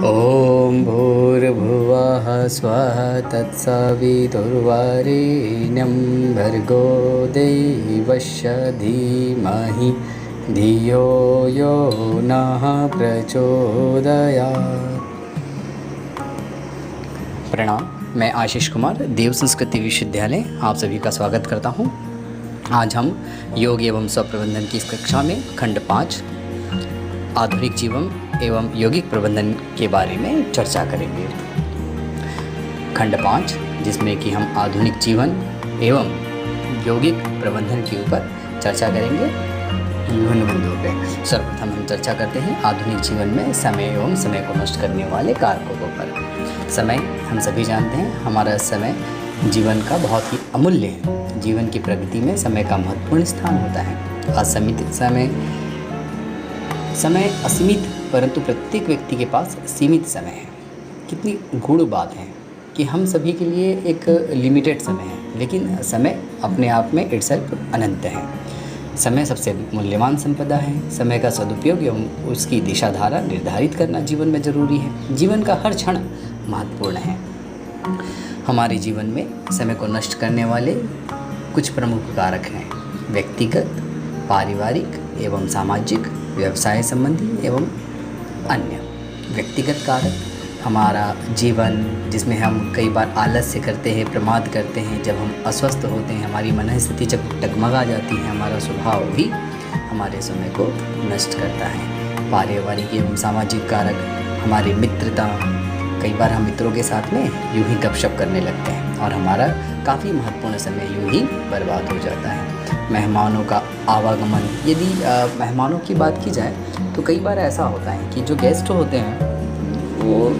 ॐ भूर्भुवः स्वः तत्सवितुर्वरेण्यं भर्गो देवस्य धीमहि धियो यो नः प्रचोदयात्। प्रणाम, मैं आशीष कुमार देव संस्कृति विश्वविद्यालय आप सभी का स्वागत करता हूं। आज हम योग एवं स्वप्रबंधन की इस कक्षा में खंड 5 आधुनिक जीवन एवं यौगिक प्रबंधन के बारे में चर्चा करेंगे। खंड 5 जिसमें कि हम आधुनिक जीवन एवं यौगिक प्रबंधन के ऊपर चर्चा करेंगे विभिन्न बिंदुओं पे। सर्वप्रथम हम चर्चा करते हैं आधुनिक जीवन में समय एवं समय को नष्ट करने वाले कारकों पर। समय हम सभी जानते हैं हमारा समय जीवन का बहुत ही अमूल्य है। जीवन की प्रगति में समय का महत्वपूर्ण स्थान होता है। समय असीमित परंतु प्रत्येक व्यक्ति के पास सीमित समय है। कितनी गूढ़ बात है कि हम सभी के लिए एक लिमिटेड समय है, लेकिन समय अपने आप में इटसेल्फ अनंत है। समय सबसे मूल्यवान संपदा है। समय का सदुपयोग एवं उसकी दिशा धारा निर्धारित करना जीवन में जरूरी है। जीवन का हर क्षण महत्वपूर्ण है। हमारे जीवन में समय को नष्ट करने वाले कुछ प्रमुख कारक हैं: व्यक्तिगत, पारिवारिक एवं सामाजिक, व्यवसाय संबंधी एवं अन्य। व्यक्तिगत कारक हमारा जीवन जिसमें हम कई बार आलस्य करते हैं, प्रमाद करते हैं, जब हम अस्वस्थ होते हैं, हमारी मन स्थिति जब डगमगा जाती है, हमारा स्वभाव भी हमारे समय को नष्ट करता है। पारिवारिक एवं सामाजिक कारक हमारी मित्रता, कई बार हम मित्रों के साथ में यूं ही गपशप करने लगते हैं और हमारा काफ़ी महत्वपूर्ण समय यूं ही बर्बाद हो जाता है। मेहमानों का आवागमन, यदि मेहमानों की बात की जाए तो कई बार ऐसा होता है कि जो गेस्ट होते हैं वो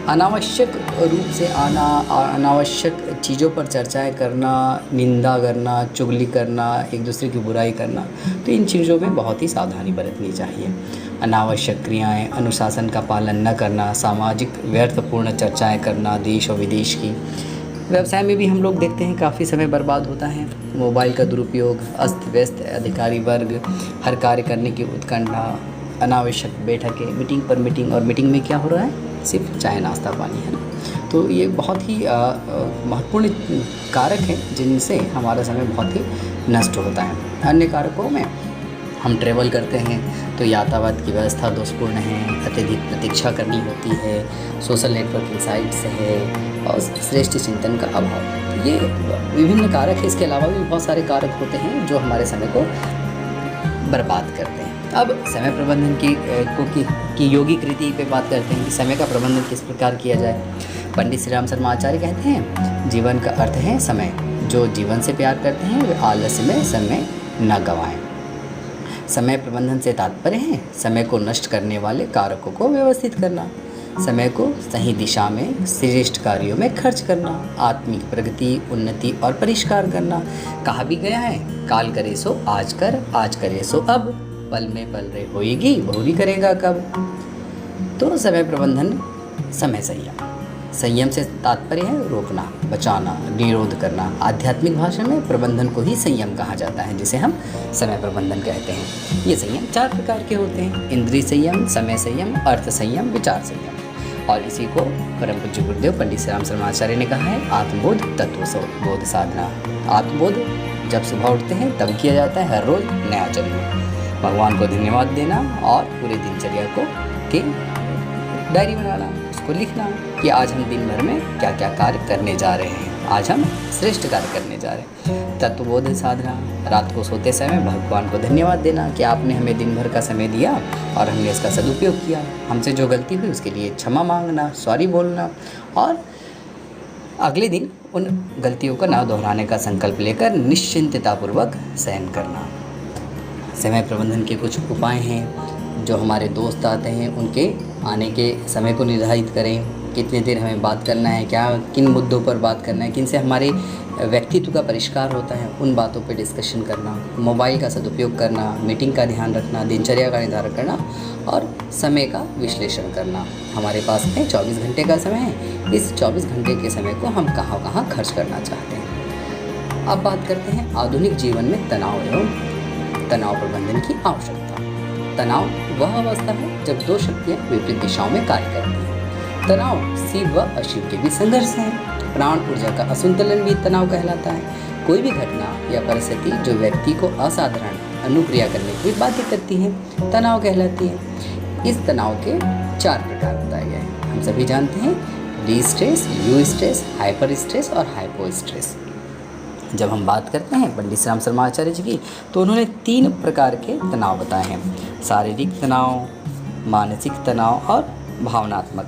अनावश्यक रूप से आना, अनावश्यक चीज़ों पर चर्चाएं करना, निंदा करना, चुगली करना, एक दूसरे की बुराई करना, तो इन चीज़ों में बहुत ही सावधानी बरतनी चाहिए। अनावश्यक क्रियाएं, अनुशासन का पालन न करना, सामाजिक व्यर्थपूर्ण चर्चाएं करना, देश और विदेश की। व्यवसाय में भी हम लोग देखते हैं काफ़ी समय बर्बाद होता है। मोबाइल का दुरुपयोग, अस्त व्यस्त अधिकारी वर्ग, हर कार्य करने की उत्कंठा, अनावश्यक बैठकें, मीटिंग पर मीटिंग, और मीटिंग में क्या हो रहा है? सिर्फ चाय नाश्ता पानी है ना। तो ये बहुत ही महत्वपूर्ण कारक हैं जिनसे हमारा समय बहुत ही नष्ट होता है। अन्य कारकों में हम ट्रैवल करते हैं तो यातायात की व्यवस्था दोषपूर्ण है, अत्यधिक प्रतीक्षा करनी होती है, सोशल नेटवर्किंग साइट्स है और श्रेष्ठ चिंतन का अभाव। ये विभिन्न कारक है। इसके अलावा भी बहुत सारे कारक होते हैं जो हमारे समय को बर्बाद करते हैं। अब समय प्रबंधन की योगिक रीति पे बात करते हैं कि समय का प्रबंधन किस प्रकार किया जाए। पंडित श्री राम शर्मा आचार्य कहते हैं, जीवन का अर्थ है समय। जो जीवन से प्यार करते हैं वे आलस्य में समय न गंवाएं। समय प्रबंधन से तात्पर्य है समय को नष्ट करने वाले कारकों को व्यवस्थित करना, समय को सही दिशा में श्रेष्ठ कार्यों में खर्च करना, आत्मिक प्रगति, उन्नति और परिष्कार करना। कहा भी गया है, काल करे सो आज कर, आज करे सो अब, पल में पल रहे होएगी, बहुरी करेगा कब। तो समय प्रबंधन, समय संयम से तात्पर्य है रोकना, बचाना, निरोध करना। आध्यात्मिक भाषा में प्रबंधन को ही संयम कहा जाता है, जिसे हम समय प्रबंधन कहते हैं। ये संयम 4 प्रकार के होते हैं: इंद्रिय संयम, समय संयम, अर्थ संयम, विचार संयम। और इसी को परम पूज्य गुरुदेव पंडित श्री राम शर्मा आचार्य ने कहा है आत्मबोध तत्व बोध साधना। आत्मबोध जब सुबह उठते हैं तब किया जाता है, हर रोज नया जन्म। भगवान को धन्यवाद देना और पूरे दिनचर्या को की डायरी बनाना, उसको लिखना कि आज हम दिन भर में क्या क्या कार्य करने जा रहे हैं, आज हम श्रेष्ठ कार्य करने जा रहे हैं। तत्वबोध साधना, रात को सोते समय भगवान को धन्यवाद देना कि आपने हमें दिन भर का समय दिया और हमने इसका सदुपयोग किया। हमसे जो गलती हुई उसके लिए क्षमा मांगना, सॉरी बोलना और अगले दिन उन गलतियों को ना दोहराने का संकल्प लेकर निश्चिंततापूर्वक सहन करना। समय प्रबंधन के कुछ उपाय हैं। जो हमारे दोस्त आते हैं उनके आने के समय को निर्धारित करें, कितनी देर हमें बात करना है, क्या किन मुद्दों पर बात करना है, किन से हमारे व्यक्तित्व का परिष्कार होता है, उन बातों पर डिस्कशन करना। मोबाइल का सदुपयोग करना, मीटिंग का ध्यान रखना, दिनचर्या का निर्धारण करना और समय का विश्लेषण करना। हमारे पास में 24 घंटे का समय है, इस 24 घंटे के समय को हम कहाँ कहाँ खर्च करना चाहते हैं। अब बात करते हैं आधुनिक जीवन में तनाव एवं तनाव प्रबंधन की आवश्यकता। तनाव वह अवस्था है जब दो शक्तियाँ विपरीत दिशाओं में कार्य करती हैं। तनाव शिव व अशिव के भी संघर्ष है। प्राण ऊर्जा का असंतुलन भी तनाव कहलाता है। कोई भी घटना या परिस्थिति जो व्यक्ति को असाधारण अनुक्रिया करने की बाध्य करती है तनाव कहलाती है। इस तनाव के 4 प्रकार बताए गए हैं। हम सभी जानते हैं D stress, you stress, hyper stress और हाइपो स्ट्रेस। जब हम बात करते हैं पंडित श्री राम शर्मा आचार्य जी की, तो उन्होंने 3 प्रकार के तनाव बताए हैं: शारीरिक तनाव, मानसिक तनाव और भावनात्मक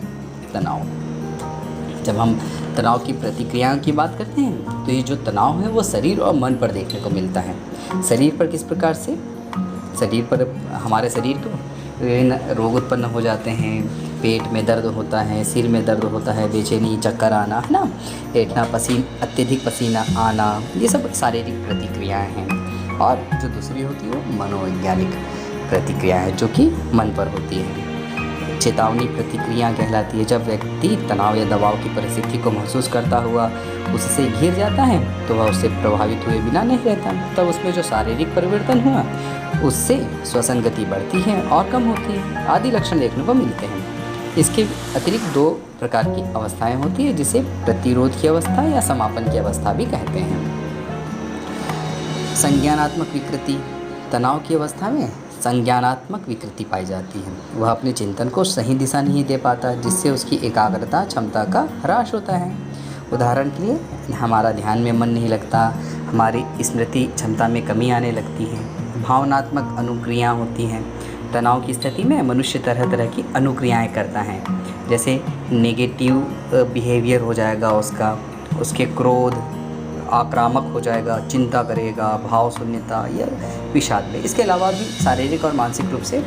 तनाव। जब हम तनाव की प्रतिक्रियाओं की बात करते हैं तो ये जो तनाव है वो शरीर और मन पर देखने को मिलता है। शरीर पर किस प्रकार से? शरीर पर हमारे शरीर को विभिन्न रोग उत्पन्न हो जाते हैं। पेट में दर्द होता है, सिर में दर्द होता है, बेचैनी, चक्कर आना, है ना, लेटना, अत्यधिक पसीना आना, ये सब शारीरिक प्रतिक्रियाएं हैं। और जो दूसरी होती है वो मनोवैज्ञानिक प्रतिक्रिया है जो कि मन पर होती है। चेतावनी प्रतिक्रिया कहलाती है। जब व्यक्ति तनाव या दबाव की परिस्थिति को महसूस करता हुआ उससे घिर जाता है तो वह उससे प्रभावित हुए बिना नहीं रहता। तब उसमें जो शारीरिक परिवर्तन हुआ उससे श्वसन गति बढ़ती है और कम होती है आदि लक्षण देखने को मिलते हैं। इसके अतिरिक्त 2 प्रकार की अवस्थाएं होती है जिसे प्रतिरोध की अवस्था या समापन की अवस्था भी कहते हैं। संज्ञानात्मक विकृति, तनाव की अवस्था में संज्ञानात्मक विकृति पाई जाती है। वह अपने चिंतन को सही दिशा नहीं दे पाता जिससे उसकी एकाग्रता क्षमता का ह्रास होता है। उदाहरण के लिए हमारा ध्यान में मन नहीं लगता, हमारी स्मृति क्षमता में कमी आने लगती है। भावनात्मक अनुक्रियाएं होती हैं। तनाव की स्थिति में मनुष्य तरह तरह की अनुक्रियाएं करता है, जैसे नेगेटिव बिहेवियर हो जाएगा उसके क्रोध आक्रामक हो जाएगा, चिंता करेगा, भाव शून्यता या विषाद में। इसके अलावा भी शारीरिक और मानसिक रूप से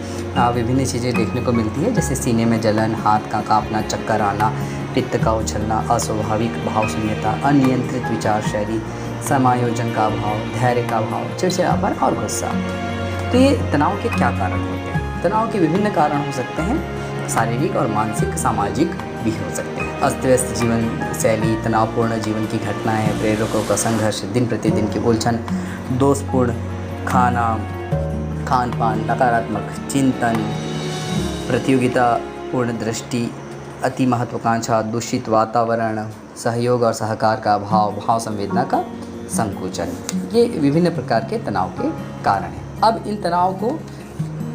विभिन्न चीज़ें देखने को मिलती है, जैसे सीने में जलन, हाथ का कांपना, चक्कर आना, पित्त का उछलना, अस्वाभाविक भाव शून्यता, अनियंत्रित विचार शैली, समायोजन का अभाव, धैर्य का अभाव, चिड़चिड़ापन और गुस्सा। तो ये तनाव के क्या कारण होते हैं? तनाव के विभिन्न कारण हो सकते हैं, शारीरिक और मानसिक, सामाजिक भी हो सकते हैं। अस्त व्यस्त जीवन शैली, तनावपूर्ण जीवन की घटनाएं, प्रेरकों का संघर्ष, दिन प्रतिदिन की उलझन, दोषपूर्ण खाना, खान पान, नकारात्मक चिंतन, प्रतियोगितापूर्ण दृष्टि, अति महत्वाकांक्षा, दूषित वातावरण, सहयोग और सहकार का अभाव, भाव संवेदना का संकुचन, ये विभिन्न प्रकार के तनाव के कारण हैं। अब इन तनाव को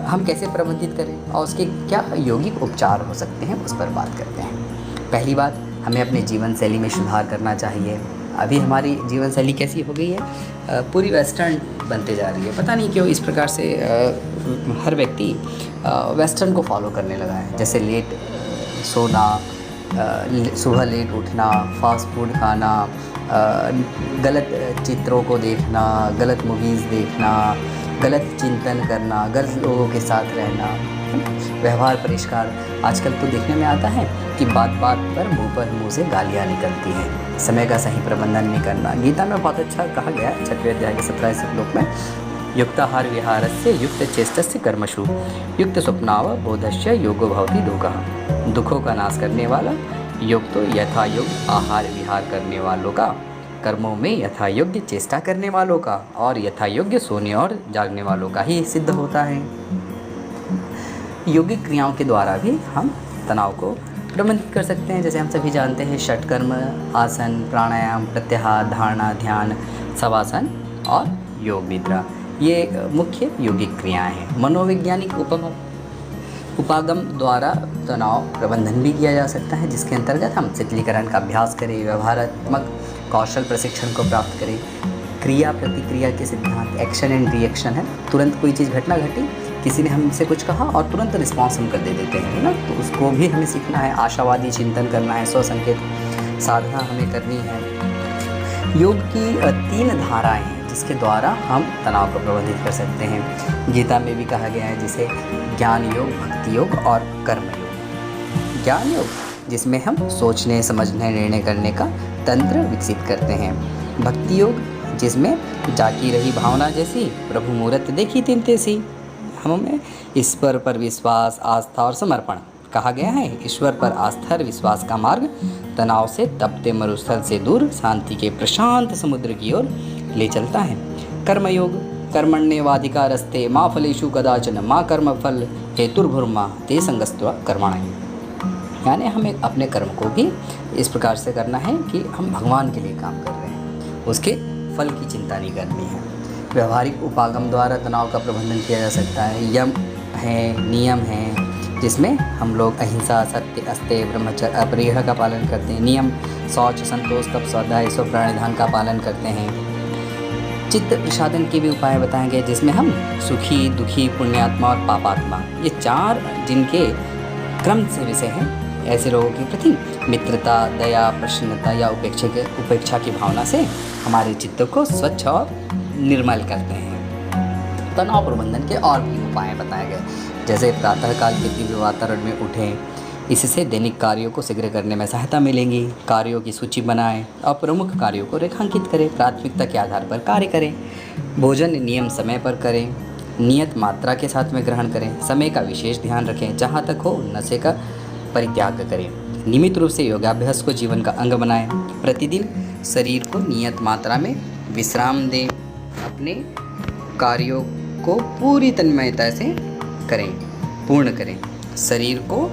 हम कैसे प्रबंधित करें और उसके क्या यौगिक उपचार हो सकते हैं उस पर बात करते हैं। पहली बात, हमें अपने जीवन शैली में सुधार करना चाहिए। अभी हमारी जीवन शैली कैसी हो गई है? पूरी वेस्टर्न बनते जा रही है। पता नहीं क्यों इस प्रकार से हर व्यक्ति वेस्टर्न को फॉलो करने लगा है। जैसे लेट सोना, सुबह लेट उठना, फास्ट फूड खाना, गलत चित्रों को देखना, गलत मूवीज़ देखना, गलत चिंतन करना, गलत लोगों के साथ रहना, व्यवहार परिष्कार। आजकल तो देखने में आता है कि बात बात पर मुंह से गालियाँ निकलती हैं। समय का सही प्रबंधन नहीं करना। गीता में बहुत अच्छा कहा गया है 6वें अध्याय के 17वें श्लोक में, युक्ताहार विहारस्य युक्त चेष्टस्य कर्मसु युक्त स्वप्नाव बोधस्य योगो भवति दुःखः। दुखों का नाश करने वाला योग तो यथा योग आहार विहार करने वालों का, कर्मों में यथा योग्य चेष्टा करने वालों का और यथा योग्य सोने और जागने वालों का ही सिद्ध होता है। योगिक क्रियाओं के द्वारा भी हम तनाव को प्रबंधित कर सकते हैं। जैसे हम सभी जानते हैं षटकर्म, आसन, प्राणायाम, प्रत्याहार, धारणा, ध्यान, शवासन और योग निद्रा, ये मुख्य योगिक क्रियाएं हैं। मनोवैज्ञानिक उपागम द्वारा तनाव प्रबंधन भी किया जा सकता है, जिसके अंतर्गत हम शीतलीकरण का अभ्यास करें, व्यवहारात्मक कौशल प्रशिक्षण को प्राप्त करें, क्रिया प्रतिक्रिया के सिद्धांत, एक्शन एंड रिएक्शन है। तुरंत कोई चीज़ घटना घटी, किसी ने हमसे कुछ कहा और तुरंत रिस्पॉन्स हम कर देते हैं ना, तो उसको भी हमें सीखना है। आशावादी चिंतन करना है, स्वसंकेत साधना हमें करनी है। योग की 3 धाराएं हैं जिसके द्वारा हम तनाव को प्रबंधित कर सकते हैं। गीता में भी कहा गया है, जिसे ज्ञान योग, भक्ति योग और कर्म योग। ज्ञान योग जिसमें हम सोचने, समझने, निर्णय करने का तंत्र विकसित करते हैं। भक्ति योग जिसमें जाकी रही भावना जैसी प्रभु मूरत देखी तिन तैसी। हमें ईश्वर पर विश्वास, आस्था और समर्पण कहा गया है। ईश्वर पर आस्था और विश्वास का मार्ग तनाव से तपते मरुस्थल से दूर शांति के प्रशांत समुद्र की ओर ले चलता है। कर्मयोग कर्मण्येवाधिकारस्ते मा फलेषु कदाचन मा कर्मफल हेतुर्भुर्मा ते संगस्त्वा कर्मणि। यानी हमें अपने कर्म को भी इस प्रकार से करना है कि हम भगवान के लिए काम कर रहे हैं, उसके फल की चिंता नहीं करनी है। व्यवहारिक उपागम द्वारा तनाव का प्रबंधन किया जा सकता है। यम है, नियम है, जिसमें हम लोग अहिंसा, सत्य, अस्तेय, ब्रह्मचर्य, अपरिग्रह का पालन करते हैं। नियम शौच, संतोष, तप, स्वाध्याय, स्व प्राणिधान का पालन करते हैं। चित्त प्रसादन के भी उपाय बताए गए, जिसमें हम सुखी, दुखी, पुण्यात्मा और पापात्मा, ये 4 जिनके क्रम से विषय हैं, ऐसे लोगों के प्रति मित्रता, दया, प्रसन्नता या उपेक्षा की भावना से हमारे चित्त को स्वच्छ और निर्मल करते हैं। तनाव प्रबंधन के और भी उपाय बताए गए, जैसे प्रातःकाल के दिव्य वातावरण में उठें, इससे दैनिक कार्यों को शीघ्र करने में सहायता मिलेगी। कार्यों की सूची बनाएं और प्रमुख कार्यों को रेखांकित करें, प्राथमिकता के आधार पर कार्य करें। भोजन नियम समय पर करें, नियत मात्रा के साथ में ग्रहण करें, समय का विशेष ध्यान रखें, जहाँ तक हो नशे का परित्याग करें। नियमित रूप से योगाभ्यास को जीवन का अंग बनाएं। प्रतिदिन शरीर को नियत मात्रा में विश्राम दें। अपने कार्यों को पूरी तन्मयता से पूर्ण करें। शरीर को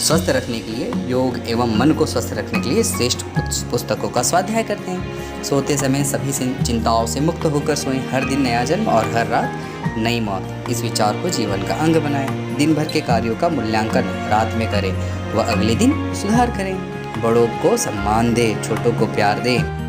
स्वस्थ रखने के लिए, योग एवं मन को स्वस्थ रखने के लिए श्रेष्ठ पुस्तकों का स्वाध्याय करते हैं। सोते समय सभी चिंताओं से मुक्त होकर सोएं। हर दिन नया जन्म और हर रात नई मौत, इस विचार को जीवन का अंग बनाएं। दिन भर के कार्यों का मूल्यांकन रात में करें व अगले दिन सुधार करें। बड़ों को सम्मान दें, छोटों को प्यार दें।